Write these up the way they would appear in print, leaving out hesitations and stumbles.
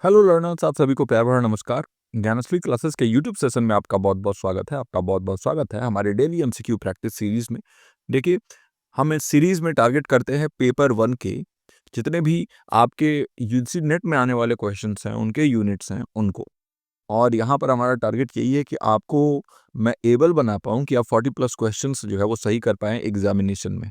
Hello learners, आप सभी को प्यार भरा नमस्कार। ज्ञानश्री क्लासेस के यूट्यूब सेशन में आपका बहुत बहुत स्वागत है। आपका बहुत बहुत स्वागत है हमारे डेली एमसीक्यू प्रैक्टिस सीरीज में। देखिए, हम इस सीरीज में टारगेट करते हैं पेपर 1 के जितने भी आपके यूजी नेट में आने वाले क्वेश्चंस हैं, उनके यूनिट्स हैं उनको। और यहाँ पर हमारा टारगेट यही है कि आपको मैं एबल बना पाऊँ कि आप 40+ क्वेश्चंस जो है वो सही कर पाएँ एग्जामिनेशन में।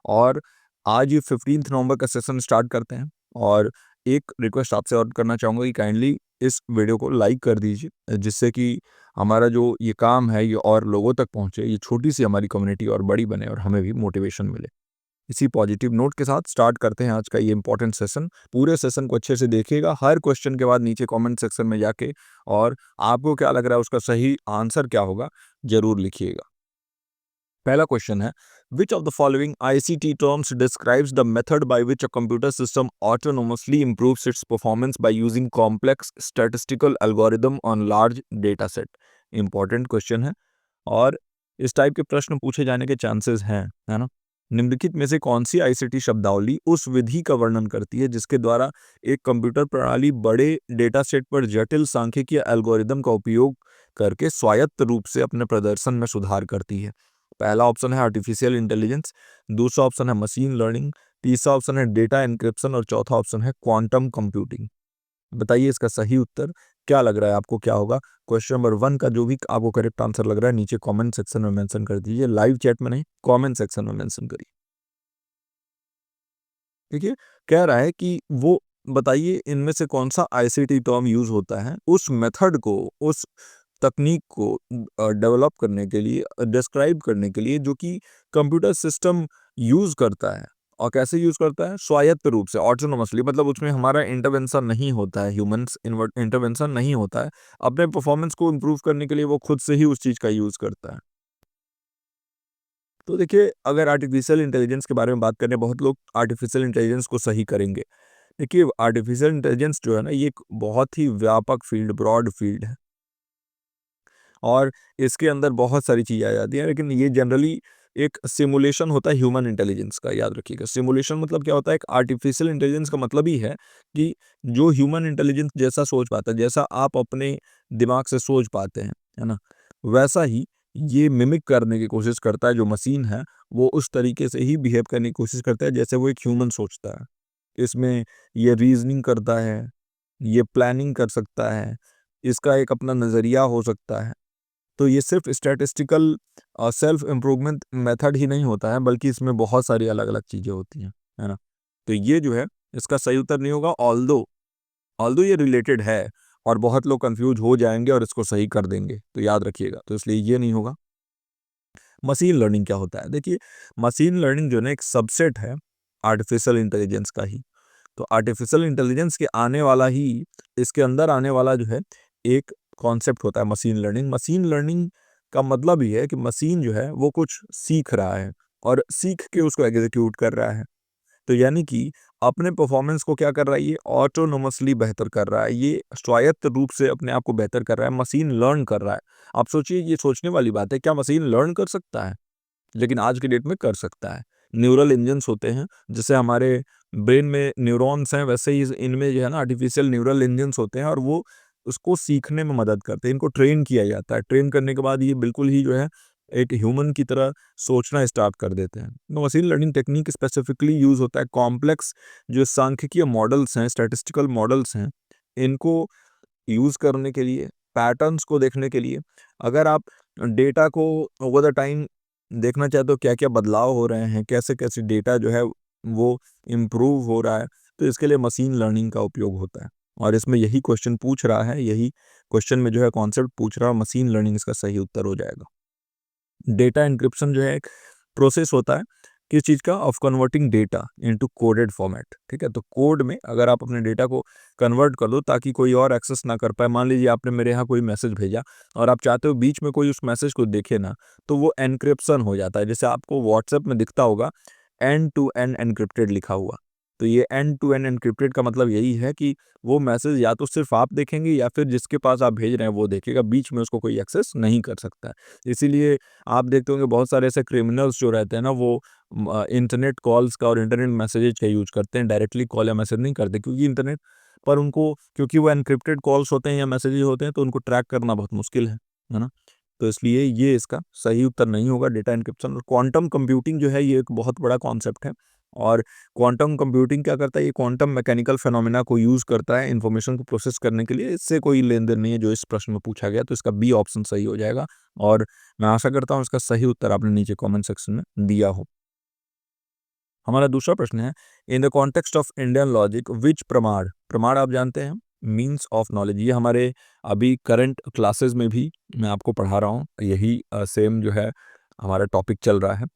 और आज ये 15 नवंबर का सेशन स्टार्ट करते हैं। और एक रिक्वेस्ट आपसे और करना चाहूँगा कि काइंडली इस वीडियो को लाइक कर दीजिए, जिससे कि हमारा जो ये काम है ये और लोगों तक पहुँचे, ये छोटी सी हमारी कम्युनिटी और बड़ी बने और हमें भी मोटिवेशन मिले। इसी पॉजिटिव नोट के साथ स्टार्ट करते हैं आज का ये इंपॉर्टेंट सेशन। पूरे सेशन को अच्छे से देखिएगा, हर क्वेश्चन के बाद नीचे कमेंट सेक्शन में जाके और आपको क्या लग रहा है उसका सही आंसर क्या होगा जरूर लिखिएगा। पहला क्वेश्चन है, which of the following ICT terms describes the method by which a computer system autonomously improves its performance by using complex statistical algorithm on large data set? Important question है और इस type के प्रश्न पूछे जाने के chances हैं, है ना। निम्नलिखित में से कौन सी आईसीटी शब्दावली उस विधि का वर्णन करती है जिसके द्वारा एक कंप्यूटर प्रणाली बड़े डेटा सेट पर जटिल सांख्यिकीय एल्गोरिदम का उपयोग करके स्वायत्त रूप से अपने प्रदर्शन में सुधार करती है? पहला ऑप्शन है आर्टिफिशियल इंटेलिजेंस, दूसरा ऑप्शन है मशीन लर्निंग, तीसरा ऑप्शन है डेटा एन्क्रिप्शन और चौथा ऑप्शन है क्वांटम कंप्यूटिंग। बताइए इसका सही उत्तर क्या लग रहा है आपको, क्या होगा। क्वेश्चन नंबर 1 का जो भी आपको करेक्ट आंसर लग रहा है नीचे कमेंट सेक्शन में मेंशन कर दीजिए, लाइव चैट में नहीं, कमेंट सेक्शन में मेंशन करिए। देखिए, कह रहा है कि वो बताइए इनमें से कौन सा आईसीटी टर्म यूज होता है उस मेथड को, उस तकनीक को डेवलप करने के लिए, डिस्क्राइब करने के लिए जो कि कंप्यूटर सिस्टम यूज करता है। और कैसे यूज करता है? स्वायत्त रूप से, ऑटोनोमसली, मतलब उसमें हमारा इंटरवेंशन नहीं होता है, ह्यूमंस इंटरवेंशन नहीं होता है। अपने परफॉर्मेंस को इम्प्रूव करने के लिए वो खुद से ही उस चीज का यूज करता है। तो देखिए, अगर आर्टिफिशियल इंटेलिजेंस के बारे में बात करें, बहुत लोग आर्टिफिशियल इंटेलिजेंस को सही करेंगे। देखिए, आर्टिफिशियल इंटेलिजेंस जो है ना, ये एक बहुत ही व्यापक फील्ड, ब्रॉड फील्ड है और इसके अंदर बहुत सारी चीज़ें आ जाती हैं, लेकिन ये जनरली एक सिमुलेशन होता है ह्यूमन इंटेलिजेंस का, याद रखिएगा। सिमुलेशन मतलब क्या होता है? एक आर्टिफिशियल इंटेलिजेंस का मतलब ही है कि जो ह्यूमन इंटेलिजेंस जैसा सोच पाता है, जैसा आप अपने दिमाग से सोच पाते हैं, है ना, वैसा ही ये मिमिक करने की कोशिश करता है। जो मशीन है वो उस तरीके से ही बिहेव करने की कोशिश करता है जैसे वो एक ह्यूमन सोचता है। इसमें ये रीजनिंग करता है, ये प्लानिंग कर सकता है, इसका एक अपना नज़रिया हो सकता है। तो ये सिर्फ स्टैटिस्टिकल सेल्फ इम्प्रूवमेंट मेथड ही नहीं होता है, बल्कि इसमें बहुत सारी अलग-अलग चीज़ें होती हैं, है ना? तो ये जो है इसका सही उत्तर नहीं होगा, ऑल्दो ऑल्दो ये रिलेटेड है और बहुत लोग कंफ्यूज हो जाएँगे और इसको सही कर देंगे, तो याद रखिएगा। तो इसलिए ये नहीं होगा। मशीन लर्निंग क्या होता है? देखिए, मशीन लर्निंग जो है ना एक सबसेट है आर्टिफिशियल इंटेलिजेंस का ही। तो आर्टिफिशियल इंटेलिजेंस के आने वाला ही, इसके अंदर आने वाला जो है एक कॉन्सेप्ट होता है मशीन लर्निंग। मशीन लर्निंग का मतलब ये है कि मशीन जो है वो कुछ सीख रहा है और सीख के उसको एग्जीक्यूट कर रहा है। तो यानी कि अपने परफॉर्मेंस को क्या कर रहा है? ये ऑटोनोमसली बेहतर कर रहा है, ये स्वायत्त रूप से अपने आप को बेहतर कर रहा है, मशीन लर्न कर रहा है। आप सोचिए, ये सोचने वाली बात है, क्या मशीन लर्न कर सकता है? लेकिन आज के डेट में कर सकता है। न्यूरल इंजन्स होते हैं, जैसे हमारे ब्रेन में न्यूरॉन्स हैं, वैसे ही इनमें जो है ना आर्टिफिशियल न्यूरल इंजन्स होते हैं और वो उसको सीखने में मदद करते हैं। इनको ट्रेन किया जाता है, ट्रेन करने के बाद ये बिल्कुल ही जो है एक ह्यूमन की तरह सोचना स्टार्ट कर देते हैं। तो machine learning technique specifically use होता है कॉम्प्लेक्स जो सांख्यिकीय मॉडल्स हैं, स्टैटिस्टिकल मॉडल्स हैं, इनको यूज करने के लिए, पैटर्न्स को देखने के लिए। अगर आप डेटा को ओवर द टाइम देखना चाहे तो क्या-क्या बदलाव हो रहे हैं, कैसे-कैसे डेटा जो है वो इम्प्रूव हो रहा है, तो इसके लिए मशीन लर्निंग का उपयोग होता है। और इसमें यही क्वेश्चन पूछ रहा है, यही क्वेश्चन में जो है कॉन्सेप्ट पूछ रहा है, मशीन लर्निंग इसका सही उत्तर हो जाएगा। डेटा एन्क्रिप्शन जो है एक प्रोसेस होता है किस चीज़ का? Of converting data into coded format, ठीक है? तो कोड में अगर आप अपने डेटा को कन्वर्ट कर दो ताकि कोई और एक्सेस ना कर पाए। मान लीजिए आपने मेरे यहाँ कोई मैसेज भेजा और आप चाहते हो बीच में कोई उस मैसेज को देखे ना, तो वो एन्क्रिप्शन हो जाता है। जैसे आपको व्हाट्सएप में दिखता होगा एंड टू एंड एन्क्रिप्टेड लिखा हुआ। तो ये एंड टू एंड एन्क्रिप्टेड का मतलब यही है कि वो मैसेज या तो सिर्फ आप देखेंगे या फिर जिसके पास आप भेज रहे हैं वो देखेगा, बीच में उसको कोई एक्सेस नहीं कर सकता है। इसीलिए आप देखते होंगे बहुत सारे ऐसे क्रिमिनल्स जो रहते हैं ना, वो इंटरनेट कॉल्स का और इंटरनेट मैसेजेज का यूज करते हैं, डायरेक्टली कॉल या मैसेज नहीं करते, क्योंकि इंटरनेट पर उनको, क्योंकि वो एनक्रिप्टेड कॉल्स होते हैं या मैसेजेस होते हैं, तो उनको ट्रैक करना बहुत मुश्किल है ना। तो इसलिए ये इसका सही उत्तर नहीं होगा, डेटा एन्क्रिप्शन। और क्वांटम कंप्यूटिंग जो है ये एक बहुत बड़ा कॉन्सेप्ट है, और क्वांटम कंप्यूटिंग क्या करता है, ये क्वांटम मैकेनिकल फिनोमेना को यूज करता है इन्फॉर्मेशन को प्रोसेस करने के लिए। इससे कोई लेन देन नहीं है जो इस प्रश्न में पूछा गया, तो इसका बी ऑप्शन सही हो जाएगा। और मैं आशा करता हूँ इसका सही उत्तर आपने नीचे कमेंट सेक्शन में दिया हो। हमारा दूसरा प्रश्न है, in the context of Indian logic which प्रमाण, प्रमाण आप जानते हैं मीन्स ऑफ नॉलेज, ये हमारे अभी करंट क्लासेस में भी मैं आपको पढ़ा रहा हूँ, यही सेम जो है हमारा टॉपिक चल रहा है।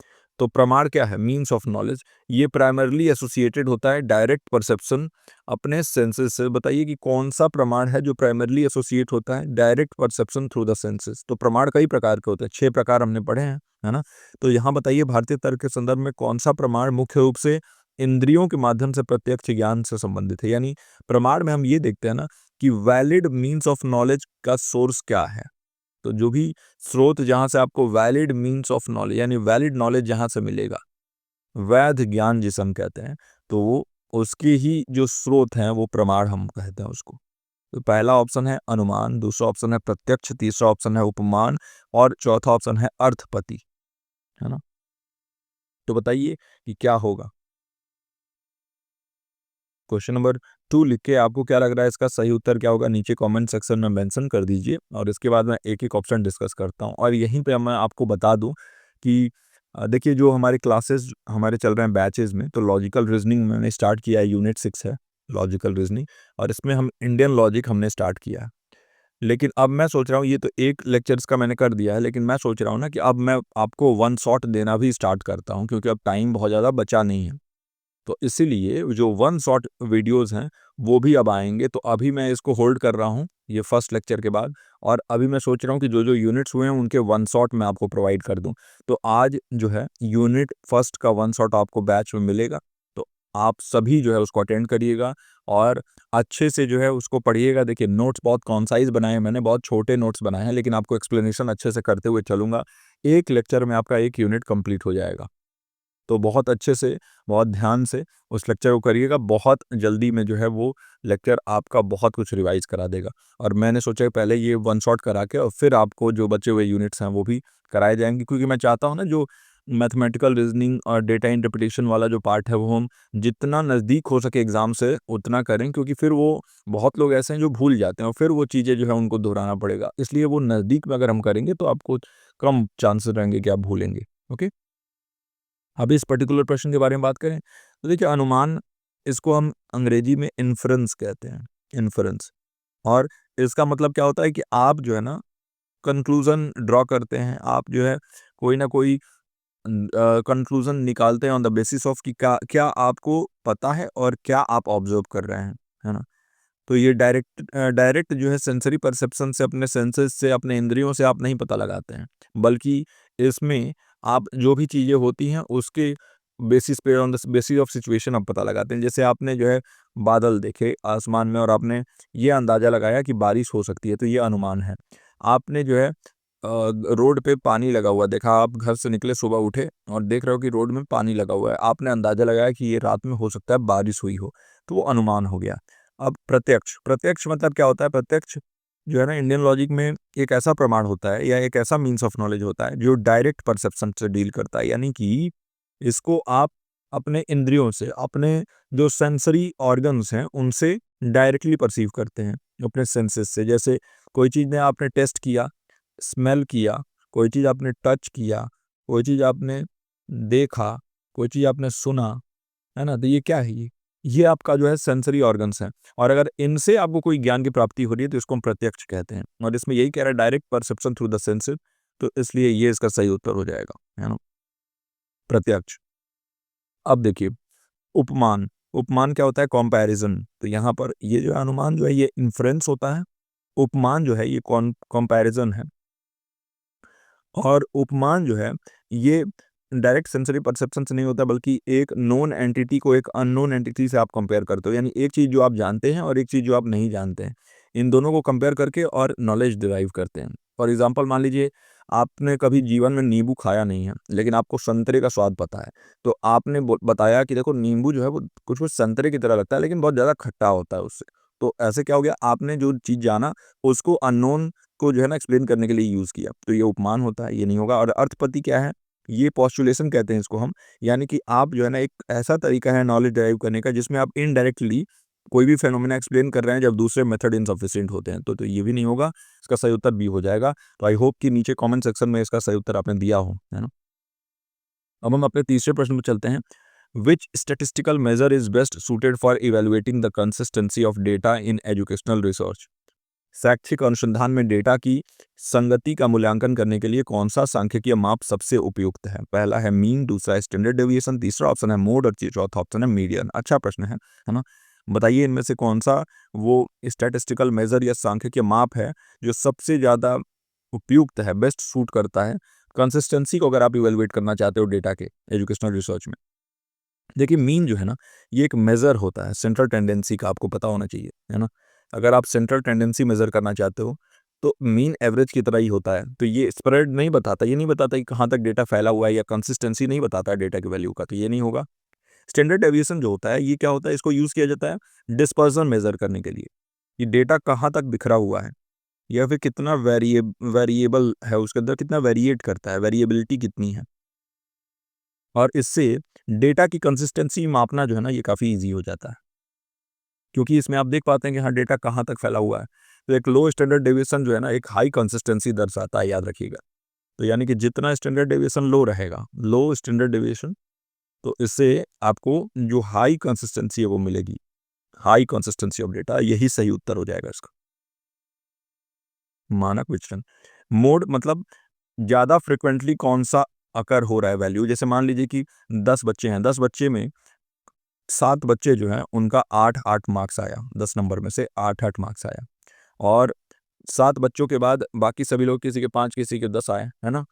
तो प्रमाण क्या है, मीन्स ऑफ नॉलेज, ये प्राइमरली एसोसिएटेड होता है डायरेक्ट परसेप्शन अपने सेंसेस से। बताइए कि कौन सा प्रमाण है जो प्राइमरली एसोसिएट होता है direct perception through the senses. तो प्रमाण कई प्रकार के होते हैं, 6 प्रकार हमने पढ़े हैं, है ना। तो यहाँ बताइए भारतीय तर्क के संदर्भ में कौन सा प्रमाण मुख्य रूप से इंद्रियों के माध्यम से प्रत्यक्ष ज्ञान से संबंधित है। यानी प्रमाण में हम ये देखते हैं ना कि वैलिड मीन्स ऑफ नॉलेज का सोर्स क्या है। तो जो भी स्रोत जहां से आपको वैलिड मीन्स ऑफ नॉलेज यानी वैलिड नॉलेज जहां से मिलेगा, वैध ज्ञान जिसे हम कहते हैं, तो वो उसके ही जो स्रोत हैं वो प्रमाण हम कहते हैं उसको। तो पहला ऑप्शन है अनुमान, दूसरा ऑप्शन है प्रत्यक्ष, तीसरा ऑप्शन है उपमान, और चौथा ऑप्शन है अर्थपति, है ना। तो बताइए कि क्या होगा। क्वेश्चन नंबर 2 लिख के आपको क्या लग रहा है इसका सही उत्तर क्या होगा, नीचे कमेंट सेक्शन में मेंशन कर दीजिए, और इसके बाद मैं एक एक ऑप्शन डिस्कस करता हूं। और यहीं पे मैं आपको बता दूं कि देखिए जो हमारे क्लासेस हमारे चल रहे हैं बैचेस में, तो लॉजिकल रीजनिंग मैंने स्टार्ट किया है, यूनिट 6 है लॉजिकल रीजनिंग, और इसमें हम इंडियन लॉजिक हमने स्टार्ट किया है। लेकिन अब मैं सोच रहा हूँ, ये तो एक लेक्चर्स का मैंने कर दिया है, लेकिन मैं सोच रहा हूँ ना कि अब मैं आपको वन शॉट देना भी स्टार्ट करता हूँ, क्योंकि अब टाइम बहुत ज़्यादा बचा नहीं है। तो इसीलिए जो वन शॉट वीडियोस हैं वो भी अब आएंगे। तो अभी मैं इसको होल्ड कर रहा हूँ ये फर्स्ट लेक्चर के बाद, और अभी मैं सोच रहा हूँ कि जो जो यूनिट्स हुए हैं उनके वन शॉट मैं आपको प्रोवाइड कर दूं। तो आज जो है यूनिट फर्स्ट का वन शॉट आपको बैच में मिलेगा, तो आप सभी जो है उसको अटेंड करिएगा और अच्छे से जो है उसको पढ़िएगा। देखिए नोट्स बहुत कॉन्साइज बनाए हैं मैंने, बहुत छोटे नोट्स बनाए हैं, लेकिन आपको एक्सप्लेनेशन अच्छे से करते हुए चलूंगा। एक लेक्चर में आपका एक यूनिट कंप्लीट हो जाएगा। तो बहुत अच्छे से, बहुत ध्यान से उस लेक्चर को करिएगा। बहुत जल्दी में जो है वो लेक्चर आपका बहुत कुछ रिवाइज करा देगा। और मैंने सोचा कि पहले ये वन शॉट करा के और फिर आपको जो बचे हुए यूनिट्स हैं वो भी कराए जाएंगे, क्योंकि मैं चाहता हूँ ना जो मैथमेटिकल रीजनिंग और डेटा इंटरप्रिटेशन वाला जो पार्ट है वो हम जितना नज़दीक हो सके एग्जाम से उतना करें, क्योंकि फिर वो बहुत लोग ऐसे हैं जो भूल जाते हैं और फिर वो चीज़ें जो है उनको दोहराना पड़ेगा। इसलिए वो नज़दीक में अगर हम करेंगे तो आपको कम चांसेस रहेंगे कि आप भूलेंगे। ओके, अब इस पर्टिकुलर प्रश्न के बारे में बात करें तो देखिए अनुमान, इसको हम अंग्रेजी में इन्फरेंस कहते हैं, इन्फरेंस। और इसका मतलब क्या होता है कि आप जो है ना कंक्लूजन ड्रॉ करते हैं, आप जो है कोई ना कोई कंक्लूजन निकालते हैं ऑन द बेसिस ऑफ कि क्या क्या आपको पता है और क्या आप ऑब्जर्व कर रहे हैं, है ना। तो ये डायरेक्ट जो है सेंसरी परसेप्शन से, अपने सेंसेस से, अपने इंद्रियों से आप नहीं पता लगाते हैं, बल्कि इसमें आप जो भी चीज़ें होती हैं उसके बेसिस पे, on the basis of situation आप पता लगाते हैं। जैसे आपने जो है बादल देखे आसमान में और आपने ये अंदाज़ा लगाया कि बारिश हो सकती है, तो ये अनुमान है। आपने जो है रोड पे पानी लगा हुआ देखा, आप घर से निकले सुबह उठे और देख रहे हो कि रोड में पानी लगा हुआ है, आपने अंदाज़ा लगाया कि ये रात में हो सकता है बारिश हुई हो, तो वो अनुमान हो गया। अब प्रत्यक्ष, प्रत्यक्ष मतलब क्या होता है, प्रत्यक्ष जो है ना इंडियन लॉजिक में एक ऐसा प्रमाण होता है या एक ऐसा मीन्स ऑफ नॉलेज होता है जो डायरेक्ट परसेप्शन से डील करता है। यानी कि इसको आप अपने इंद्रियों से, अपने जो सेंसरी ऑर्गन्स हैं उनसे डायरेक्टली परसीव करते हैं, अपने सेंसेस से। जैसे कोई चीज़ ने आपने टेस्ट किया, स्मेल किया, कोई चीज़ आपने टच किया, कोई चीज़ आपने देखा, कोई चीज़ आपने सुना, है ना। तो ये क्या है, ये आपका जो है सेंसरी ऑर्गन्स हैं। और अगर इनसे आपको कोई ज्ञान की प्राप्ति हो रही है तो इसको हम प्रत्यक्ष कहते हैं। और इसमें यही कह रहा है direct perception through the senses, तो इसलिए ये इसका सही उत्तर हो जाएगा, है ना, प्रत्यक्ष। अब देखिए उपमान, उपमान क्या होता है, कंपैरिजन। तो यहाँ पर ये जो है अनुमान जो है ये इन्फ्रेंस होता है, उपमान जो है ये कंपैरिजन है। और उपमान जो है ये डायरेक्ट सेंसरी परसेप्शन से नहीं होता, बल्कि एक नोन एंटिटी को एक अननोन एंटिटी से आप कंपेयर करते हो। यानी एक चीज़ जो आप जानते हैं और एक चीज़ जो आप नहीं जानते हैं, इन दोनों को कंपेयर करके और नॉलेज डिराइव करते हैं। फॉर एग्जांपल मान लीजिए आपने कभी जीवन में नींबू खाया नहीं है, लेकिन आपको संतरे का स्वाद पता है। तो आपने बताया कि देखो नींबू जो है वो कुछ कुछ संतरे की तरह लगता है, लेकिन बहुत ज़्यादा खट्टा होता है उससे। तो ऐसे क्या हो गया, आपने जो चीज़ जाना उसको अननोन को जो है ना एक्सप्लेन करने के लिए यूज़ किया, तो ये उपमान होता है, ये नहीं होगा। और अर्थपति क्या है, ये पोस्टुलेशन कहते हैं इसको हम, यानी कि आप जो है ना एक ऐसा तरीका है नॉलेज डेराइव करने का जिसमें आप इनडायरेक्टली कोई भी फेनोमेना एक्सप्लेन कर रहे हैं जब दूसरे मेथड इनसफिशिएंट होते हैं, तो ये भी नहीं होगा। इसका सही उत्तर बी हो जाएगा। तो आई होप कि नीचे कमेंट सेक्शन में इसका सही उत्तर आपने दिया हो, है ना। अब हम अपने तीसरे प्रश्न पर चलते हैं। Which statistical measure is best suited for evaluating the consistency of data in educational research. शैक्षिक अनुसंधान में डेटा की संगति का मूल्यांकन करने के लिए कौन सा सांख्यिकीय माप सबसे उपयुक्त है? पहला है मीन, दूसरा है स्टैंडर्ड डेविएशन, तीसरा ऑप्शन है मोड और चौथा ऑप्शन है मीडियन। अच्छा प्रश्न है ना। बताइए इनमें से कौन सा वो स्टैटिस्टिकल मेजर या सांख्यिकीय माप है जो सबसे ज़्यादा उपयुक्त है, बेस्ट सूट करता है कंसिस्टेंसी को, अगर आप इवेलुएट करना चाहते हो डेटा के एजुकेशनल रिसर्च में। देखिए मीन जो है ना, ये एक मेज़र होता है सेंट्रल टेंडेंसी का, आपको पता होना चाहिए, है ना। अगर आप सेंट्रल टेंडेंसी मेज़र करना चाहते हो तो मीन एवरेज की तरह ही होता है। तो ये स्प्रेड नहीं बताता, ये नहीं बताता कि कहाँ तक डेटा फैला हुआ है, या कंसिस्टेंसी नहीं बताता है डेटा की वैल्यू का, तो ये नहीं होगा। स्टैंडर्ड डेविएशन जो होता है, ये क्या होता है, इसको यूज़ किया जाता है डिस्पर्सन मेज़र करने के लिए। ये डेटा कहाँ तक बिखरा हुआ है, या फिर कितना वेरिएबल है, उसके अंदर कितना वेरिएट करता है, वेरिएबिलिटी कितनी है। और इससे डेटा की कंसिस्टेंसी मापना जो है ना, ये काफ़ी ईज़ी हो जाता है, क्योंकि इसमें आप देख पाते हैं कि हाँ, डेटा कहाँ तक फैला हुआ है। तो एक लो स्टैंडर्ड डेविएशन जो है ना, एक हाई कंसिस्टेंसी दर्शाता है, याद रखिएगा। तो यानी कि जितना स्टैंडर्ड डेविएशन लो रहेगा, लो स्टैंडर्ड डेविएशन, तो इससे आपको जो हाई कंसिस्टेंसी है वो मिलेगी। हाई कंसिस्टेंसी ऑफ डेटा, यही सही उत्तर हो जाएगा इसका। मानक विचलन, मोड मतलब ज़्यादा फ्रिक्वेंटली कौन-सा अकर हो रहा है वैल्यू। जैसे मान लीजिए कि 10 बच्चे हैं, 10 बच्चे में 7 बच्चे जो हैं उनका 8-8 मार्क्स आया, 10 नंबर में से 8-8 मार्क्स आया, और 7 बच्चों के बाद बाकी सभी लोग किसी के 5 किसी के 10 आए, है ना?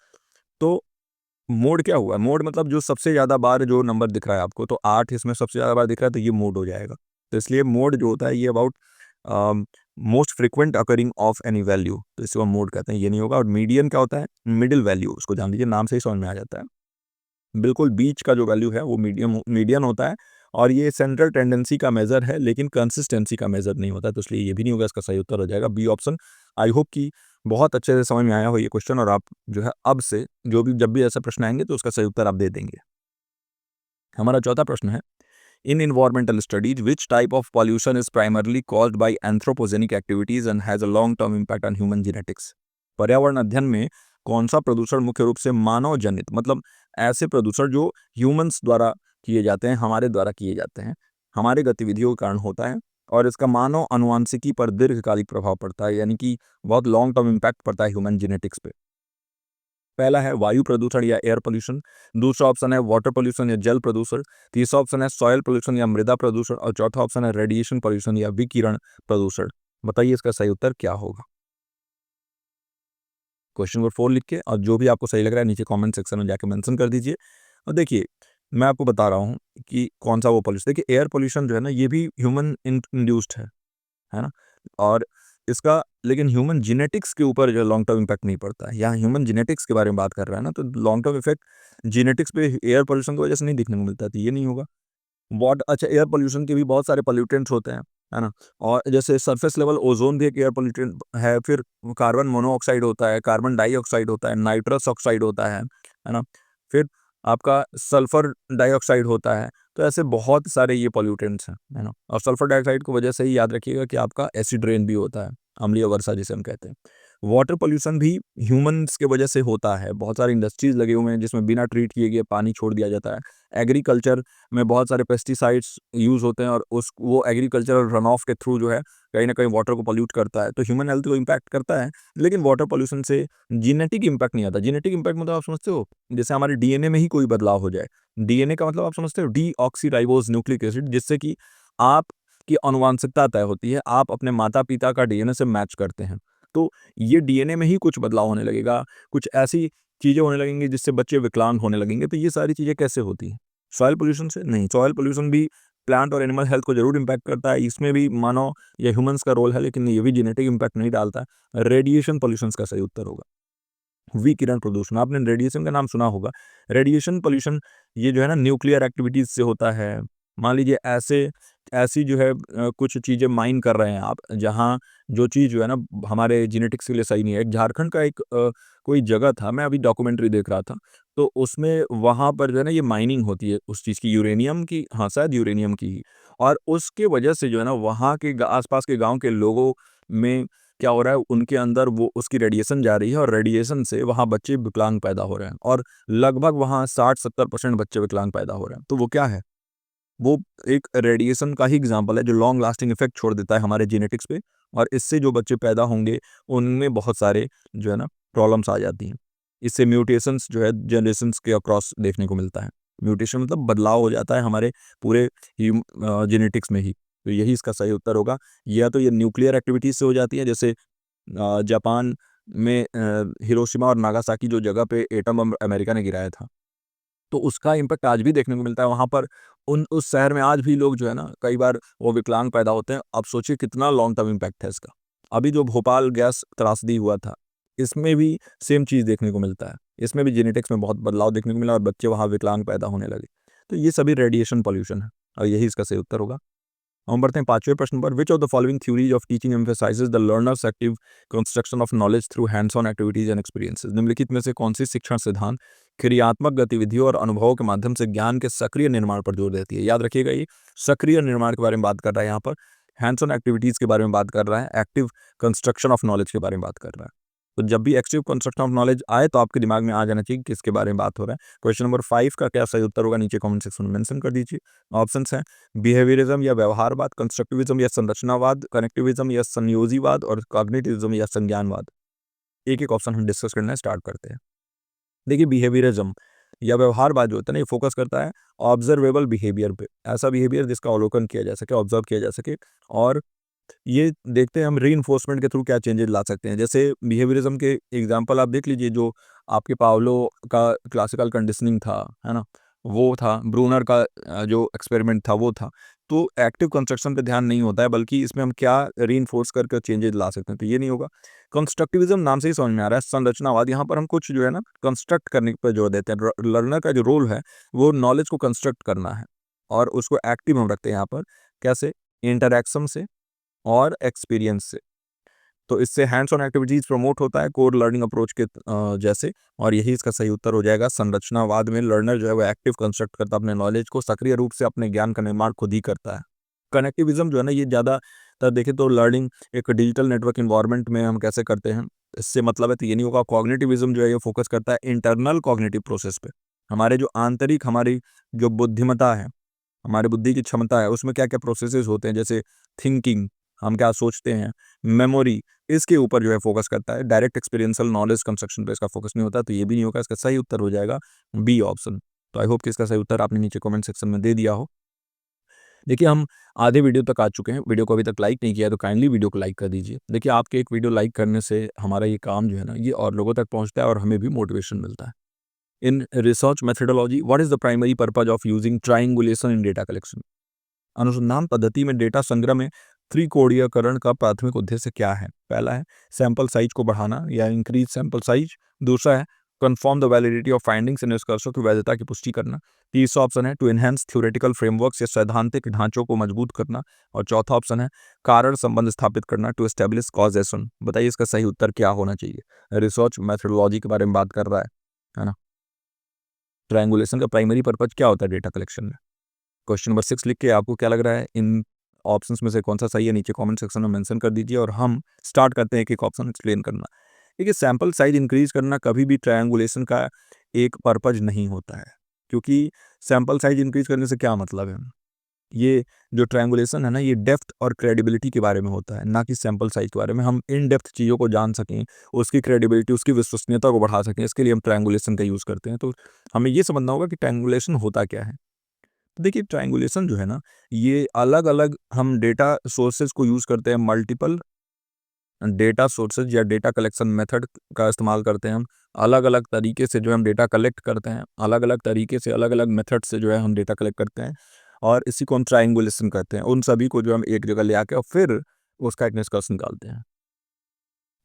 तो मोड क्या हुआ? मोड मतलब जो सबसे ज़्यादा बार जो नंबर दिख रहा है आपको, तो 8 इसमें सबसे ज़्यादा बार दिख रहा है, तो ये मोड हो जाएगा। तो इसलिए मोड जो होता है ये about most frequent occurring of any value, तो इसको हम मोड कहते हैं, ये नहीं होगा। और मीडियन क्या होता है? मिडिल वैल्यू, उसको जान लीजिए, नाम से ही समझ में आ जाता है। बिल्कुल बीच का जो वैल्यू है वो मीडियन होता है, और ये सेंट्रल टेंडेंसी का मेज़र है, लेकिन कंसिस्टेंसी का मेज़र नहीं होता, तो इसलिए ये भी नहीं होगा। इसका सही उत्तर हो जाएगा बी ऑप्शन। आई होप कि बहुत अच्छे से समझ में आया हो ये क्वेश्चन, और आप जो है अब से जो भी जब भी ऐसा प्रश्न आएँगे तो उसका सही उत्तर आप दे देंगे। हमारा चौथा प्रश्न है, in environmental studies which type of pollution is primarily caused by anthropogenic activities and has a long term impact on human genetics. पर्यावरण अध्ययन में कौन सा प्रदूषण मुख्य रूप से मानव जनित, मतलब ऐसे प्रदूषण जो ह्यूमंस द्वारा किए जाते हैं, हमारे द्वारा किए जाते हैं, हमारे गतिविधियों के कारण होता है, और इसका मानव अनुवांशिकी पर दीर्घकालिक प्रभाव पड़ता है, यानी कि बहुत लॉन्ग टर्म इम्पैक्ट पड़ता है ह्यूमन जेनेटिक्स पे। पहला है वायु प्रदूषण या एयर पोल्यूशन, दूसरा ऑप्शन है वाटर पोल्यूशन या जल प्रदूषण, तीसरा ऑप्शन है सॉयल पोल्यूशन या मृदा प्रदूषण, और चौथा ऑप्शन है रेडिएशन पोल्यूशन या विकिरण प्रदूषण। बताइए इसका सही उत्तर क्या होगा। क्वेश्चन नंबर 4 लिख के, और जो भी आपको सही लग रहा है नीचे कमेंट सेक्शन में जाके मेंशन कर दीजिए। और देखिए, मैं आपको बता रहा हूँ कि कौन सा वो पोल्यूशन, देखिए एयर पोल्यूशन जो है ना, ये भी ह्यूमन इंड्यूस्ड है ना? और इसका लेकिन ह्यूमन जेनेटिक्स के ऊपर जो है लॉन्ग टर्म इम्पैक्ट नहीं पड़ता है। यहाँ ह्यूमन जेनेटिक्स के बारे में बात कर रहा है ना, तो लॉन्ग टर्म इफेक्ट जेनेटिक्स पे एयर पोल्यूशन की वजह से नहीं दिखने को मिलता है, तो ये नहीं होगा। अच्छा, एयर पोल्यूशन के भी बहुत सारे पोल्यूटेंट्स होते हैं, है ना? और जैसे सरफेस लेवल ओज़ोन भी एक एयर पोल्यूटेंट है, फिर कार्बन मोनोऑक्साइड होता है, कार्बन डाइऑक्साइड होता है, नाइट्रस ऑक्साइड होता है ना? फिर आपका सल्फर डाइऑक्साइड होता है। तो ऐसे बहुत सारे ये पोल्यूटेंट्स हैं, है ना? और सल्फर डाइऑक्साइड की वजह से ही याद रखिएगा कि आपका एसिड रेन भी होता है, अम्लीय वर्षा जिसे हम कहते हैं। वाटर पोल्यूशन भी ह्यूमन्स के वजह से होता है। बहुत सारे इंडस्ट्रीज़ लगे हुए हैं जिसमें बिना ट्रीट किए गए पानी छोड़ दिया जाता है। एग्रीकल्चर में बहुत सारे पेस्टिसाइड्स यूज़ होते हैं, और उस वो एग्रीकल्चरल रन ऑफ के थ्रू जो है कहीं न कहीं वाटर को पॉल्यूट करता है, तो ह्यूमन हेल्थ को इम्पैक्ट करता है। लेकिन वाटर पॉल्यूशन से जेनेटिक इम्पैक्ट नहीं आता। जेनेटिक इम्पैक्ट मतलब आप समझते हो? जैसे हमारे डीएनए में ही कोई बदलाव हो जाए। डीएनए का मतलब आप समझते हो? डीऑक्सीराइबोस न्यूक्लिक एसिड, जिससे कि आपकी आनुवंशिकता तय होती है। आप अपने माता-पिता का डीएनए से मैच करते हैं। तो ये डीएनए में ही कुछ बदलाव होने लगेगा, कुछ ऐसी चीज़ें होने लगेंगी जिससे बच्चे विकलांग होने लगेंगे। तो ये सारी चीज़ें कैसे होती हैं? सॉइल पोल्यूशन से? नहीं, सॉइल पोल्यूशन भी प्लांट और एनिमल हेल्थ को ज़रूर इम्पैक्ट करता है। इसमें भी मानव या ह्यूमन्स का रोल है, लेकिन ये भी जेनेटिक इम्पैक्ट नहीं डालता है। रेडिएशन पॉल्यूशन का सही उत्तर होगा। विकिरण प्रदूषण, आपने रेडिएशन का नाम सुना होगा। रेडिएशन पॉल्यूशन ये जो है ना न्यूक्लियर एक्टिविटीज़ से होता है, मान लीजिए ऐसी जो है कुछ चीज़ें माइन कर रहे हैं आप, जहाँ जो चीज़ जो है ना हमारे जेनेटिक्स के लिए सही नहीं है। एक झारखंड का एक कोई जगह था, मैं अभी डॉक्यूमेंट्री देख रहा था, तो उसमें वहाँ पर जो है ना ये माइनिंग होती है उस चीज़ की, यूरेनियम की, हाँ, शायद यूरेनियम की ही। और उसके वजह से जो है ना वहाँ के आस-पास के गाँव के लोगों में क्या हो रहा है, उनके अंदर वो उसकी रेडिएशन जा रही है और रेडिएशन से वहाँ बच्चे विकलांग पैदा हो रहे हैं और लगभग वहाँ 60-70% बच्चे विकलांग पैदा हो रहे हैं। तो वो क्या है? वो एक रेडिएशन का ही एग्जाम्पल है जो लॉन्ग लास्टिंग इफेक्ट छोड़ देता है हमारे जेनेटिक्स पे, और इससे जो बच्चे पैदा होंगे उनमें बहुत सारे जो है ना प्रॉब्लम्स आ जाती हैं। इससे म्यूटेशंस जो है जनरेशंस के अक्रॉस देखने को मिलता है। म्यूटेशन मतलब बदलाव हो जाता है हमारे पूरे जेनेटिक्स में ही। तो यही इसका सही उत्तर होगा। या तो ये न्यूक्लियर एक्टिविटीज से हो जाती है, जैसे जापान में हिरोशिमा और नागासाकी जो जगह पे एटम बम अमेरिका ने गिराया था, तो उसका इम्पैक्ट आज भी देखने को मिलता है वहाँ पर। उस शहर में आज भी लोग जो है ना कई बार वो विकलांग पैदा होते हैं। अब सोचिए कितना लॉन्ग टर्म इम्पैक्ट है इसका। अभी जो भोपाल गैस त्रासदी हुआ था, इसमें भी सेम चीज़ देखने को मिलता है। इसमें भी जेनेटिक्स में बहुत बदलाव देखने को मिला और बच्चे वहाँ विकलांग पैदा होने लगे। तो ये सभी रेडिएशन पॉल्यूशन है और यही इसका सही उत्तर होगा। हम बढ़ते हैं 5वें प्रश्न पर। विच of the following theories of teaching emphasises the learners active construction of knowledge through hands on activities and experiences. निम्नलिखित में से कौन सी शिक्षण सिद्धांत क्रियात्मक गतिविधियों और अनुभवों के माध्यम से ज्ञान के सक्रिय निर्माण पर जोर देती है? याद रखिएगा, ये सक्रिय निर्माण के बारे में बात कर रहा है यहाँ पर, हैंड्स ऑन एक्टिविटीज के बारे में बात कर रहा है, एक्टिव कंस्ट्रक्शन ऑफ नॉलेज के बारे में बात कर रहा है। तो जब भी एक्टिव कंस्ट्रक्शन ऑफ नॉलेज आए तो आपके दिमाग में आ जाना चाहिए किसके बारे में बात हो रहा है। क्वेश्चन नंबर 5 का क्या सही उत्तर होगा नीचे कमेंट सेक्शन में मेंशन कर दीजिए। ऑप्शंस हैं बिहेवियरिज्म या व्यवहारवाद, कंस्ट्रक्टिविज्म या संरचनावाद, कनेक्टिविज्म या संयोजीवाद, और कॉग्निटिविज्म या संज्ञानवाद। एक एक ऑप्शन हम डिस्कस करना स्टार्ट करते हैं। देखिए, बिहेवियरिज्म या व्यवहारवाद जो होता है ना, ये फोकस करता है ऑब्जर्वेबल बिहेवियर पे, ऐसा बिहेवियर जिसका अवलोकन किया जा सके, ऑब्जर्व किया जा सके। और ये देखते हैं हम रीइंफोर्समेंट के थ्रू क्या चेंजेस ला सकते हैं। जैसे बिहेवियरिज्म के एग्जांपल आप देख लीजिए, जो आपके पावलो का क्लासिकल कंडीशनिंग था, है ना? वो था, ब्रूनर का जो एक्सपेरिमेंट था वो था। तो एक्टिव कंस्ट्रक्शन पे ध्यान नहीं होता है, बल्कि इसमें हम क्या रीइंफोर्स करके चेंजेस ला सकते हैं, तो ये नहीं होगा। कंस्ट्रक्टिविज्म नाम से ही समझ में आ रहा है, संरचनावाद, यहाँ पर हम कुछ जो है ना कंस्ट्रक्ट करने पर जोर देते हैं। लर्नर का जो रोल है वो नॉलेज को कंस्ट्रक्ट करना है, और उसको एक्टिव हम रखते हैं यहाँ पर। कैसे? इंटरैक्शन से और एक्सपीरियंस से। तो इससे हैंड्स ऑन एक्टिविटीज प्रमोट होता है कोर लर्निंग अप्रोच के जैसे। और यही इसका सही उत्तर हो जाएगा। संरचनावाद में लर्नर जो है वो एक्टिव कंस्ट्रक्ट करता है अपने नॉलेज को, सक्रिय रूप से अपने ज्ञान का निर्माण खुद ही करता है। कनेक्टिविज्म जो है ना, ये ज़्यादातर देखें तो लर्निंग एक डिजिटल नेटवर्क इन्वायरमेंट में हम कैसे करते हैं, इससे मतलब है, तो ये नहीं होगा। कॉग्निटिविज्म जो है ये फोकस करता है इंटरनल कॉग्निटिव प्रोसेस पे, हमारे जो आंतरिक, हमारी जो बुद्धिमत्ता है, हमारी बुद्धि की क्षमता है, उसमें क्या-क्या प्रोसेसेस होते हैं, जैसे थिंकिंग, हम क्या सोचते हैं, मेमोरी, इसके ऊपर जो है फोकस करता है। डायरेक्ट एक्सपीरियंशियल नॉलेज कंस्ट्रक्शन पे इसका फोकस नहीं होता, तो ये भी नहीं होगा। इसका सही उत्तर हो जाएगा बी ऑप्शन। तो आई होप कि इसका सही उत्तर आपने नीचे कमेंट सेक्शन में दे दिया हो। देखिए, हम आधे वीडियो तक आ चुके हैं। वीडियो को अभी तक लाइक नहीं किया है तो काइंडली वीडियो को लाइक कर दीजिए। देखिए, आपके एक वीडियो लाइक करने से हमारा ये काम जो है ना, ये और लोगों तक पहुँचता है और हमें भी मोटिवेशन मिलता है। In research methodology, what is the primary purpose of using triangulation in data collection? अनुसंधान पद्धति में डेटा संग्रह में त्रिकोणीयकरण का प्राथमिक उद्देश्य क्या है? पहला है सैंपल साइज को बढ़ाना या इंक्रीज सैंपल साइज। दूसरा है confirm the validity of findings इन निष्कर्षों की वैधता की पुष्टि करना। तीसरा ऑप्शन है टू एनहेंस थ्योरेटिकल फ्रेमवर्क्स या सैद्धांतिक ढांचों को मजबूत करना। और चौथा ऑप्शन है कारण संबंध स्थापित करना, टू एस्टेब्लिश कॉजेशन। बताइए इसका सही उत्तर क्या होना चाहिए? रिसर्च मेथोडोलॉजी के बारे में बात कर रहा है ना? ट्रायंगुलेशन का प्राइमरी पर्पज क्या होता है डेटा कलेक्शन में? क्वेश्चन नंबर 6 लिख के आपको क्या लग रहा है इन ऑप्शंस में से कौन सा सही है, नीचे कमेंट सेक्शन में मेंशन कर दीजिए और हम स्टार्ट करते हैं एक-एक ऑप्शन एक्सप्लेन करना। देखिए, सैंपल साइज इंक्रीज करना कभी भी ट्रायंगुलेशन का एक पर्पज नहीं होता है, क्योंकि सैंपल साइज इंक्रीज करने से क्या मतलब है? ये जो ट्रायंगुलेशन है ना, ये डेप्थ और क्रेडिबिलिटी के बारे में होता है, ना कि सैंपल साइज के बारे में। हम इन डेप्थ चीज़ों को जान सकें, उसकी क्रेडिबिलिटी, उसकी विश्वसनीयता को बढ़ा सकें, इसके लिए हम ट्रायंगुलेशन का यूज़ करते हैं। तो हमें ये समझना होगा कि ट्रायंगुलेशन होता क्या है। तो देखिए, ट्रायंगुलेशन जो है ना, ये अलग-अलग हम डेटा सोर्सेज़ को यूज़ करते हैं, मल्टीपल डेटा सोर्सेज़ या डेटा कलेक्शन मेथड का इस्तेमाल करते हैं हम। अलग-अलग तरीके से जो है हम डेटा कलेक्ट करते हैं, अलग-अलग तरीके से, अलग-अलग मेथड से जो है हम डेटा कलेक्ट करते हैं, और इसी को हम ट्रायंगुलेशन कहते हैं। उन सभी को जो हम एक जगह ले आके और फिर उसका एक निष्कर्ष निकालते हैं,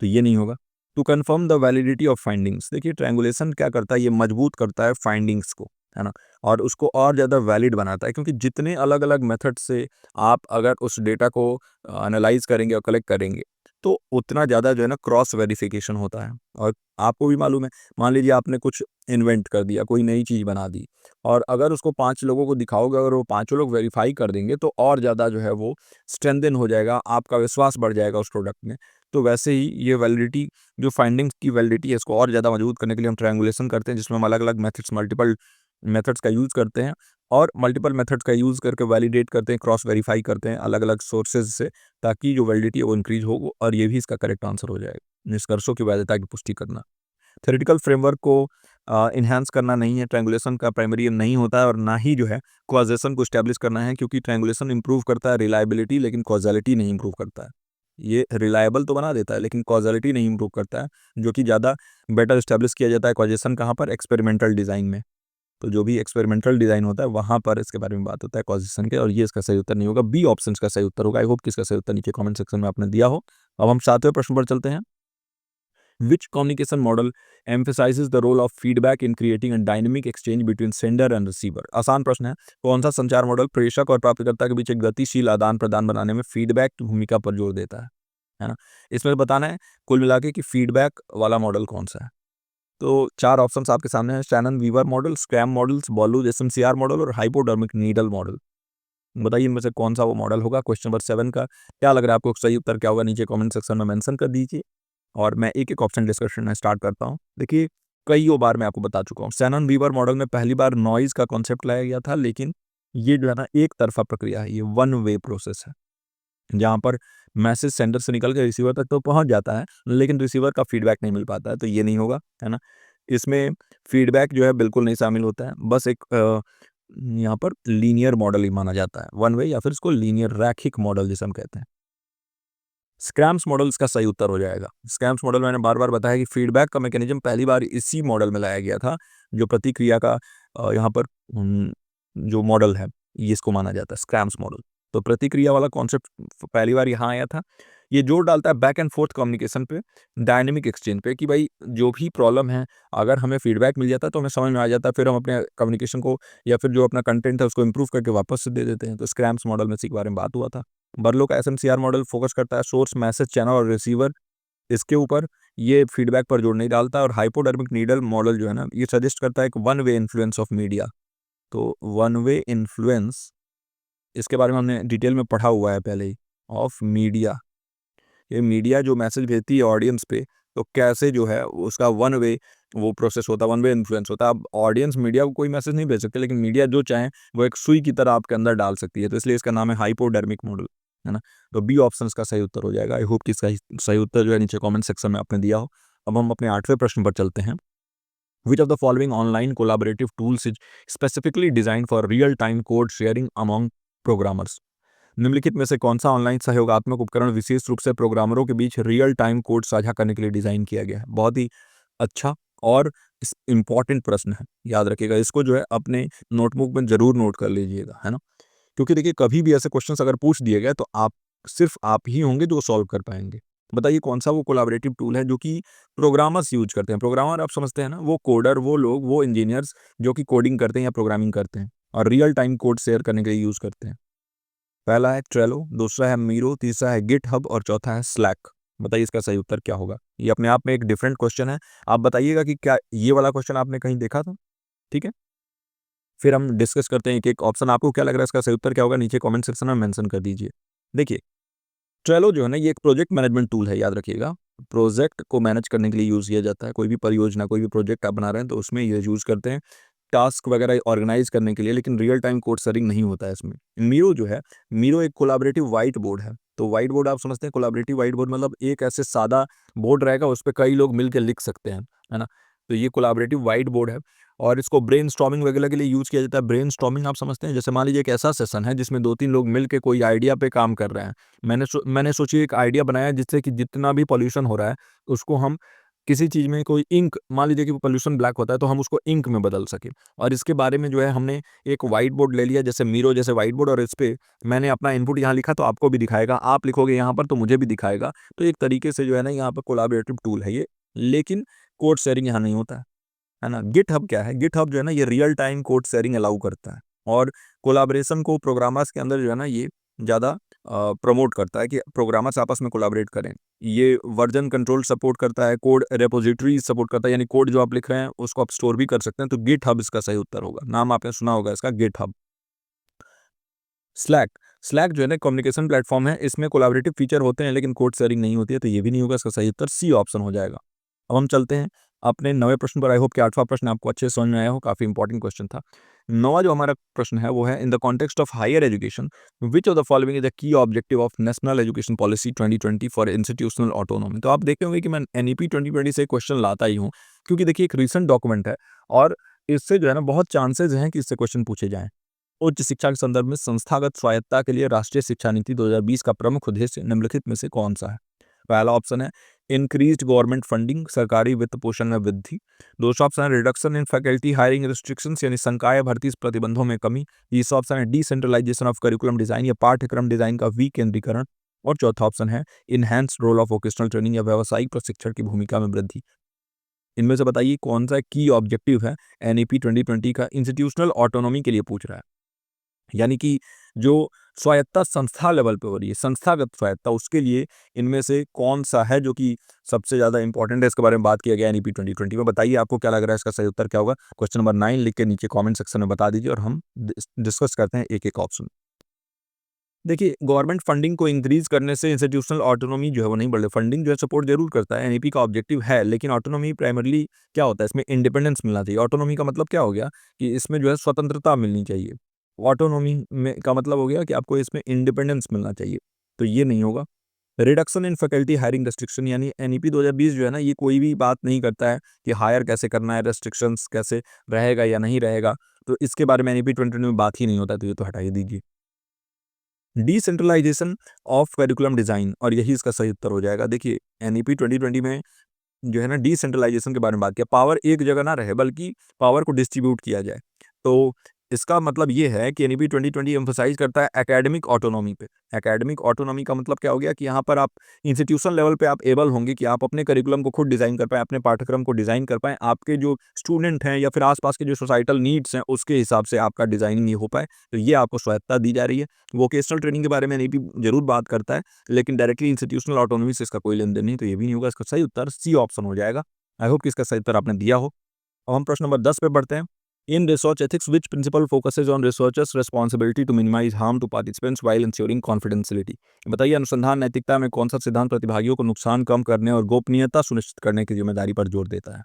तो ये नहीं होगा। To confirm the validity of findings, देखिए ट्रायंगुलेशन क्या करता है, ये मजबूत करता है फाइंडिंग्स को। है ना? और उसको और ज़्यादा वैलिड बनाता है, क्योंकि जितने अलग-अलग मेथड से आप अगर उस डेटा को एनालाइज़ करेंगे और कलेक्ट करेंगे, तो उतना ज़्यादा जो है ना क्रॉस वेरिफिकेशन होता है। और आपको भी मालूम है, मान लीजिए आपने कुछ इन्वेंट कर दिया, कोई नई चीज़ बना दी, और अगर उसको 5 लोगों को दिखाओगे, अगर वो पाँचों लोग वेरीफ़ाई कर देंगे, तो और ज़्यादा जो है वो स्ट्रेंथन हो जाएगा, आपका विश्वास बढ़ जाएगा उस प्रोडक्ट में। तो वैसे ही ये वैलिडिटी, जो फाइंडिंग्स की वैलिडिटी है, इसको और ज़्यादा मजबूत करने के लिए हम ट्रायंगुलेशन करते हैं, जिसमें हम अलग-अलग मेथड्स, मल्टीपल मेथड्स का यूज़ करते हैं, और मल्टीपल मेथड्स का यूज़ करके वैलिडेट करते हैं, क्रॉस वेरीफाई करते हैं अलग-अलग सोर्सेज़ से, ताकि जो वैलिडिटी है वो इंक्रीज़ हो, और ये भी इसका करेक्ट आंसर हो जाएगा। निष्कर्षों की वैधता की पुष्टि करना। थ्योरेटिकल फ्रेमवर्क को एनहांस करना नहीं है, ट्रायंगुलेशन का प्राइमरी एम नहीं होता है, और ना ही जो है कॉज़ेशन को एस्टैब्लिश करना है, क्योंकि ट्रायंगुलेशन इंप्रूव करता है रिलायबिलिटी, लेकिन कॉज़ैलिटी नहीं इंप्रूव करता है। ये रिलायबल तो बना देता है, लेकिन कॉज़ैलिटी नहीं इंप्रूव करता है, जो कि ज़्यादा बेटर एस्टैब्लिश किया जाता है कॉज़ेशन कहाँ पर? एक्सपेरिमेंटल डिज़ाइन में। तो जो भी एक्सपेरिमेंटल डिज़ाइन होता है, वहाँ पर इसके बारे में बात होता है कॉज़ेशन के, और ये इसका सही उत्तर नहीं होगा। बी ऑप्शन इसका सही उत्तर होगा। आई होप कि इसका सही उत्तर नीचे कमेंट सेक्शन में आपने दिया हो। अब हम 7वें प्रश्न पर चलते हैं। Which communication model emphasizes the role of feedback in creating a dynamic exchange between sender and receiver? आसान प्रश्न है। कौन सा संचार मॉडल प्रेषक और प्राप्तकर्ता के बीच एक गतिशील आदान प्रदान बनाने में फीडबैक की भूमिका पर जोर देता है ना? इसमें बताना है कुल मिला के कि फीडबैक वाला मॉडल कौन सा है। तो 4 ऑप्शंस आपके सामने हैं: Shannon Weaver model, Schramm models, Berlo's SMCR model और हाइपोडर्मिक नीडल मॉडल। बताइए इनमें से कौन सा वो मॉडल होगा। क्वेश्चन नंबर 7 का क्या लग रहा है आपको, सही उत्तर क्या होगा? नीचे कमेंट सेक्शन में मेंशन कर दीजिए, और मैं एक-एक ऑप्शन डिस्कशन में स्टार्ट करता हूँ। देखिए, कइयों बार मैं आपको बता चुका हूँ, शैनन वीवर मॉडल में पहली बार नॉइज़ का कॉन्सेप्ट लाया गया था, लेकिन ये जो है ना एक तरफ़ा प्रक्रिया है, ये वन वे प्रोसेस है। जहाँ पर मैसेज सेंडर से निकल के रिसीवर तक तो पहुँच जाता है, लेकिन रिसीवर का फीडबैक नहीं मिल पाता है, तो ये नहीं होगा, है ना? इसमें फीडबैक जो है बिल्कुल नहीं शामिल होता है, बस एक यहाँ पर लीनियर मॉडल ही माना जाता है, वन वे, या फिर इसको लीनियर रैखिक मॉडल जिसे हम कहते हैं। स्क्रैम्स मॉडल इसका सही उत्तर हो जाएगा। स्क्रैम्स मॉडल मैंने बार-बार बताया कि फीडबैक का मैकेनिज़्म पहली बार इसी मॉडल में लाया गया था, जो प्रतिक्रिया का यहाँ पर जो मॉडल है, ये इसको माना जाता है स्क्रैम्स मॉडल। तो प्रतिक्रिया वाला कॉन्सेप्ट पहली बार यहाँ आया था। ये जोर डालता है बैक एंड फोर्थ कम्युनिकेशन पे, डायनामिक एक्सचेंज पे, कि भाई जो भी प्रॉब्लम है, अगर हमें फीडबैक मिल जाता है तो हमें समझ में आ जाता है, फिर हम अपने कम्युनिकेशन को या फिर जो अपना कंटेंट है उसको इम्प्रूव करके वापस से दे देते हैं। तो स्क्रैम्स मॉडल में इसी के बारे में बात हुआ था। बर्लो का एसएमसीआर मॉडल फोकस करता है सोर्स, मैसेज, चैनल और रिसीवर, इसके ऊपर। ये फीडबैक पर जोर नहीं डालता। और हाइपोडर्मिक नीडल मॉडल जो है ना, ये सजेस्ट करता है एक one way influence of media. तो वन वे इन्फ्लुएंस, इसके बारे में हमने डिटेल में पढ़ा हुआ है पहले ही, ऑफ मीडिया। ये मीडिया जो मैसेज भेजती है ऑडियंस पे, तो कैसे जो है उसका वन वे वो प्रोसेस होता है, वन वे इन्फ्लुएंस होता है। अब ऑडियंस मीडिया को कोई मैसेज नहीं भेज सकते, लेकिन मीडिया जो चाहे वो एक सुई की तरह आपके अंदर डाल सकती है, तो इसलिए इसका नाम है हाइपोडर्मिक मॉडल, है ना? तो बी ऑप्शन इसका सही उत्तर हो जाएगा। आई होप कि इसका सही उत्तर जो है नीचे कमेंट सेक्शन में आपने दिया हो। अब हम अपने 8वें प्रश्न पर चलते हैं। Which of the following online collaborative tools is specifically designed for real-time code sharing among programmers? निम्नलिखित में से कौन सा ऑनलाइन सहयोगात्मक उपकरण विशेष रूप से प्रोग्रामरों के बीच रियल टाइम कोड साझा करने के लिए डिजाइन किया गया है? बहुत ही अच्छा और इम्पॉर्टेंट प्रश्न है, याद रखिएगा इसको, जो है अपने नोटबुक में जरूर नोट कर लीजिएगा, है ना? क्योंकि देखिए, कभी भी ऐसे क्वेश्चंस अगर पूछ दिए गए तो आप सिर्फ आप ही होंगे जो सॉल्व कर पाएंगे। बताइए कौन सा वो कोलैबोरेटिव टूल है जो कि प्रोग्रामर्स यूज करते हैं? प्रोग्रामर आप समझते हैं ना, वो कोडर, वो लोग, वो इंजीनियर्स जो कि कोडिंग करते हैं या प्रोग्रामिंग करते हैं और रियल टाइम कोड शेयर करने के लिए यूज करते हैं। पहला है ट्रेलो, दूसरा है मीरो, तीसरा है गिटहब और चौथा है स्लैक। बताइए इसका सही उत्तर क्या होगा? ये अपने आप में एक डिफरेंट क्वेश्चन है। आप बताइएगा कि क्या ये वाला क्वेश्चन आपने कहीं देखा था? ठीक है, फिर हम डिस्कस करते हैं एक-एक ऑप्शन। आपको क्या लग रहा है इसका सही उत्तर क्या होगा? नीचे कमेंट सेक्शन में मेंशन कर दीजिए। देखिए, ट्रेलो जो है ना, ये एक प्रोजेक्ट मैनेजमेंट टूल है, याद रखिएगा। प्रोजेक्ट को मैनेज करने के लिए यूज़ किया जाता है। कोई भी परियोजना, कोई भी प्रोजेक्ट आप बना रहे हैं तो उसमें ये यूज़ करते हैं, टास्क वगैरह ऑर्गेनाइज करने के लिए, लेकिन रियल टाइम कोड शेयरिंग नहीं होता है इसमें। मीरो जो है, मीरो एक कोलैबोरेटिव व्हाइट बोर्ड है। तो व्हाइट बोर्ड आप समझते हैं, कोलैबोरेटिव व्हाइट बोर्ड मतलब एक ऐसे सादा बोर्ड रहेगा, उस पे कई लोग मिलके लिख सकते हैं, है ना? तो ये कोलैबोरेटिव व्हाइट बोर्ड है और इसको ब्रेनस्टॉर्मिंग वगैरह के लिए यूज़ किया जाता है। ब्रेनस्टॉर्मिंग आप समझते हैं, जैसे मान लीजिए एक ऐसा सेशन है जिसमें 2-3 लोग मिलके कोई आइडिया पे काम कर रहे हैं। मैंने सोचिए एक आइडिया बनाया जिससे कि जितना भी पॉल्यूशन हो रहा है, उसको हम किसी चीज़ में कोई इंक, मान लीजिए कि पॉल्यूशन ब्लैक होता है तो हम उसको इंक में बदल सकें। और इसके बारे में जो है हमने एक व्हाइट बोर्ड ले लिया, जैसे मीरो जैसे व्हाइट बोर्ड, और इस पे मैंने अपना इनपुट यहाँ लिखा तो आपको भी दिखाएगा, आप लिखोगे यहाँ पर तो मुझे भी दिखाएगा। तो एक तरीके से जो है ना, यहाँ पर कोलैबोरेटिव टूल है ये, लेकिन कोड शेयरिंग यहाँ नहीं होता है। है ना। गिट हब क्या है? गिट हब जो है ना ये real time code sharing allow करता है और कोलाब्रेशन को प्रोग्रामर्स के अंदर जो है ना ये ज़्यादा प्रमोट करता है कि प्रोग्रामर्स आपस में कोलाबरेट करें। ये वर्जन कंट्रोल सपोर्ट करता है, कोड रेपोजिटरी सपोर्ट करता है, यानी कोड जो आप लिख रहे हैं उसको आप स्टोर भी कर सकते हैं। तो गिट हब इसका सही उत्तर होगा। नाम आपने सुना होगा इसका, गिट हब। स्लैक, स्लैक जो है ना कम्युनिकेशन प्लेटफॉर्म है, इसमें कोलैबोरेटिव फीचर होते हैं लेकिन कोड शेयरिंग नहीं होती है, तो ये भी नहीं होगा। इसका सही उत्तर सी ऑप्शन हो जाएगा। अब हम चलते हैं अपने 9वें प्रश्न पर। आई होप कि 8वां प्रश्न आपको अच्छे से समझ में आया हो, काफी इंपॉर्टेंट क्वेश्चन था। 9वां जो हमारा प्रश्न है वो है, in the context of higher education which of the following is the key objective of national education policy 2020 for institutional autonomy. तो आप देखे होंगे कि मैं एनईपी 2020 से क्वेश्चन लाता ही हूँ, क्योंकि देखिए एक रिसेंट डॉक्यूमेंट है और इससे जो है ना बहुत चांसेस हैं कि इससे क्वेश्चन पूछे जाएं। उच्च शिक्षा के संदर्भ में संस्थागत स्वायत्तता के लिए राष्ट्रीय शिक्षा नीति 2020 का प्रमुख उद्देश्य निम्नलिखित में से कौन सा है? पहला ऑप्शन है इंक्रीज्ड गवर्नमेंट फंडिंग, सरकारी वित्त पोषण में वृद्धि। दूसरा ऑप्शन है reduction in faculty hiring restrictions, यानी संकाय भर्ती प्रतिबंधों में कमी। तीसरा ऑप्शन है डिसेंट्रलाइजेशन ऑफ करिकुलम डिजाइन या पाठ्यक्रम डिजाइन का विकेंद्रीकरण। और चौथा ऑप्शन है enhanced role of vocational training या व्यावसायिक प्रशिक्षण की भूमिका में वृद्धि। इनमें से बताइए कौन सा की ऑब्जेक्टिव है एनईपी 2020 का इंस्टीट्यूशनल ऑटोनॉमी के लिए पूछ रहा है, यानी कि जो स्वायत्तता संस्था लेवल पे हो रही है, संस्थागत स्वायत्तता, उसके लिए इनमें से कौन सा है जो कि सबसे ज़्यादा इंपॉर्टेंट है, इसके बारे में बात किया गया एनईपी 2020 में। बताइए आपको क्या लग रहा है इसका सही उत्तर क्या होगा? क्वेश्चन नंबर 9 लिख के नीचे कमेंट सेक्शन में बता दीजिए और हम डिस्कस करते हैं एक-एक ऑप्शन। देखिए, गवर्नमेंट फंडिंग को इंक्रीज करने से इंस्टीट्यूशनल ऑटोनॉमी जो है वो नहीं बढ़ रही। फंडिंग जो है सपोर्ट जरूर करता है, एनईपी का ऑब्जेक्टिव है, लेकिन ऑटोनॉमी प्राइमरली क्या होता है, इसमें इंडिपेंडेंस मिलना चाहिए। ऑटोनॉमी का मतलब क्या हो गया कि इसमें जो है स्वतंत्रता मिलनी चाहिए। ऑटोनॉमी में का मतलब हो गया कि आपको इसमें इंडिपेंडेंस मिलना चाहिए, तो ये नहीं होगा। Reduction in faculty hiring restriction, यानी एनईपी 2020 जो है ना ये कोई भी बात नहीं करता है कि हायर कैसे करना है, रेस्ट्रिक्शंस कैसे रहेगा या नहीं रहेगा, तो इसके बारे में एनईपी 2020 में बात ही नहीं होता है, तो ये तो हटा ही दीजिए। डिसेंट्रलाइजेशन ऑफ करिकुलम डिजाइन, और यही इसका सही उत्तर हो जाएगा। देखिए एनईपी 2020 में जो है ना डिसेंट्रलाइजेशन के बारे में बात किया, पावर एक जगह ना रहे बल्कि पावर को डिस्ट्रीब्यूट किया जाए। तो इसका मतलब ये है कि एनईपी 2020 एम्फसाइज करता है एकेडमिक ऑटोनॉमी पे। एकेडमिक ऑटोनॉमी का मतलब क्या हो गया कि यहाँ पर आप इंस्टीट्यूशन लेवल पे आप एबल होंगे कि आप अपने करिकुलम को खुद डिजाइन कर पाएं, अपने पाठ्यक्रम को डिजाइन कर पाएं, आपके जो स्टूडेंट हैं या फिर आसपास के जो सोसाइटल नीड्स हैं उसके हिसाब से आपका डिजाइनिंग ये हो पाए, तो ये आपको स्वायत्तता दी जा रही है। वोकेशनल ट्रेनिंग के बारे में एनईपी जरूर बात करता है, लेकिन डायरेक्टली इंस्टीट्यूशनल ऑटोनॉमी से इसका कोई लेन देन नहीं, तो ये भी नहीं होगा। इसका सही उत्तर सी ऑप्शन हो जाएगा। आई होप कि इसका सही उत्तर आपने दिया हो। अब हम प्रश्न नंबर 10 पे बढ़ते हैं। In research ethics which principle focuses on researchers responsibility to minimize harm to participants while ensuring confidentiality. बताइए अनुसंधान नैतिकता में कौन सा सिद्धांत प्रतिभागियों को नुकसान कम करने और गोपनीयता सुनिश्चित करने की जिम्मेदारी पर जोर देता है?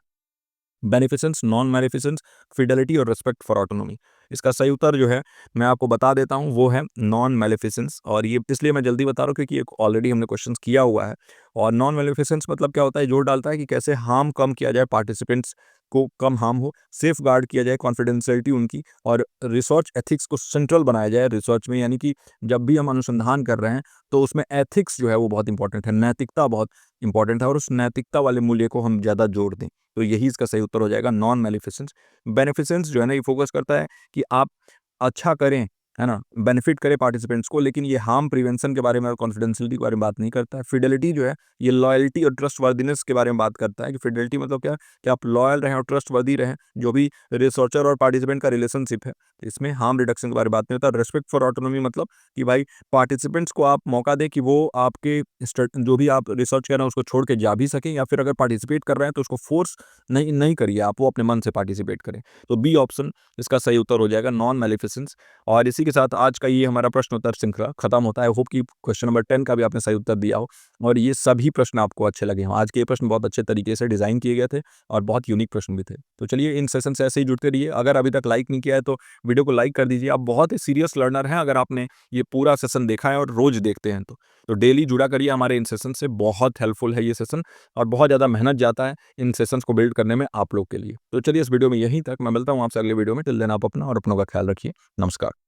बेनिफिसेंस, नॉन मैनिफिसेंस, फिडेलिटी और रिस्पेक्ट फॉर ऑटोनॉमी। इसका सही उत्तर जो है मैं आपको बता देता हूँ, वो है नॉन मैलिफिसेंस। और ये इसलिए मैं जल्दी बता रहा हूँ क्योंकि ऑलरेडी हमने क्वेश्चन किया हुआ है। और नॉन मैलिफिसेंस मतलब क्या होता है, जोर डालता है कि कैसे हार्म कम किया जाए, पार्टिसिपेंट्स को कम हार्म हो, सेफ गार्ड किया जाए कॉन्फिडेंशियलिटी उनकी, और रिसर्च एथिक्स को सेंट्रल बनाया जाए रिसर्च में। यानी कि जब भी हम अनुसंधान कर रहे हैं तो उसमें एथिक्स जो है वो बहुत इंपॉर्टेंट है, नैतिकता बहुत इंपॉर्टेंट है, और उस नैतिकता वाले मूल्य को हम ज़्यादा जोड़ दें, तो यही इसका सही उत्तर हो जाएगा, नॉन मैलिफिसेंस। बेनिफिसेंस जो है ना ये फोकस करता है कि आप अच्छा करें, है ना, बेनिफिट करें पार्टिसिपेंट्स को, लेकिन ये हार्म प्रिवेंशन के बारे में और कॉन्फिडेंशियलिटी के बारे में बात नहीं करता है। फिडेलिटी जो है ये लॉयल्टी और ट्रस्टवर्दीनेस के बारे में बात करता है कि फिडेलिटी मतलब क्या, कि आप लॉयल रहें और ट्रस्टवर्दी रहें, जो भी रिसर्चर और पार्टिसिपेंट का रिलेशनशिप है। इसमें हार्म रिडक्शन के बारे में बात नहीं होता। रिस्पेक्ट फॉर ऑटोनॉमी मतलब कि भाई पार्टिसिपेंट्स को आप मौका दें कि वो आपके जो भी आप रिसर्च कर रहे हैं उसको छोड़ के जा भी सकें, या फिर अगर पार्टिसिपेट कर रहे हैं तो उसको फोर्स नहीं नहीं करिए, आप वो अपने मन से पार्टिसिपेट करें। तो बी ऑप्शन इसका सही उत्तर हो जाएगा, नॉन मैलिफिसेंस। और इसी के साथ आज का ये हमारा प्रश्न उत्तर श्रृंखला खत्म होता है। होप कि क्वेश्चन नंबर 10 का भी आपने सही उत्तर दिया हो और ये सभी प्रश्न आपको अच्छे लगे हों। आज के ये प्रश्न बहुत अच्छे तरीके से डिजाइन किए गए थे और बहुत यूनिक प्रश्न भी थे। तो चलिए इन सेशन से ऐसे ही जुड़ते रहिए। अगर अभी तक लाइक नहीं किया है तो वीडियो को लाइक कर दीजिए। आप बहुत ही सीरियस लर्नर हैं अगर आपने ये पूरा सेशन देखा है और रोज देखते हैं तो डेली जुड़ा करिए हमारे इन सेशन से। बहुत हेल्पफुल है ये सेशन और बहुत ज़्यादा मेहनत जाता है इन सेशंस को बिल्ड करने में आप लोग के लिए। तो चलिए इस वीडियो में यहीं तक, मैं मिलता हूँ आपसे अगले वीडियो में। टिल देन आप अपना और अपनों का ख्याल रखिए। नमस्कार।